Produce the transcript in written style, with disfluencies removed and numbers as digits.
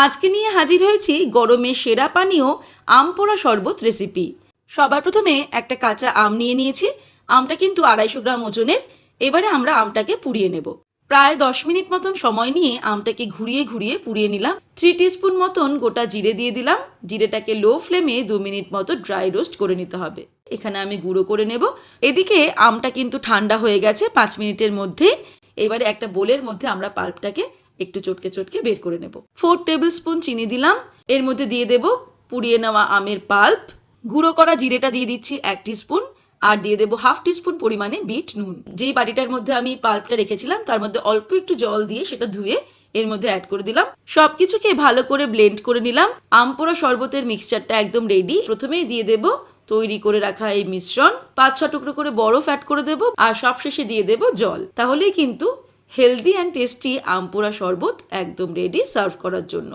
আজকে নিয়ে হাজির হয়েছি গরমের সেরা পানীয় আম পোড়া শরবত রেসিপি। সবার প্রথমে একটা কাঁচা আম নিয়ে নিয়েছি। আমটা কিন্তু 250 গ্রাম ওজনের। এবারে আমরা আমটাকে পুড়িয়ে নেব। প্রায় 10 মিনিট মতন সময় নিয়ে আমটাকে ঘুরিয়ে ঘুরিয়ে পুড়িয়ে নিলাম। 3 টিস্পুন মতন গোটা জিরে দিয়ে দিলাম। জিরেটাকে লো ফ্লেমে 2 মিনিট মতো ড্রাই রোস্ট করে নিতে হবে। এখানে আমি গুঁড়ো করে নেব। এদিকে আমটা কিন্তু ঠান্ডা হয়ে গেছে 5 মিনিটের মধ্যে। এবারে একটা বোলের মধ্যে আমরা পাল্পটাকে একটু চটকে চটকে বের করে নেব। 4 টেবিল স্পুন চিনি দিলাম। এর মধ্যে দিয়ে দেব পুড়িয়ে নেওয়া আমের পাল্প। গুঁড়ো করা জিরেটা দিয়ে দিচ্ছি 1 টিস্পুন। আর দিয়ে দেবো 1/2 টিস্পুন পরিমাণে বিট নুন। যেই বাটিটার মধ্যে আমি পাল্পটা রেখেছিলাম তার মধ্যে অল্প একটু জল দিয়ে সেটা ধুয়ে এর মধ্যে অ্যাড করে দিলাম। সবকিছুকে ভালো করে ব্লেন্ড করে নিলাম। আম পোড়া শরবতের মিক্সচারটা একদম রেডি। প্রথমেই দিয়ে দেব তৈরি করে রাখা এই মিশ্রণ। 5-6 টুকরো করে বরফ অ্যাড করে দেব আর সবশেষে দিয়ে দেব জল। তাহলেই কিন্তু হেলদি অ্যান্ড টেস্টি আম পোড়া শরবত একদম রেডি সার্ভ করার জন্য।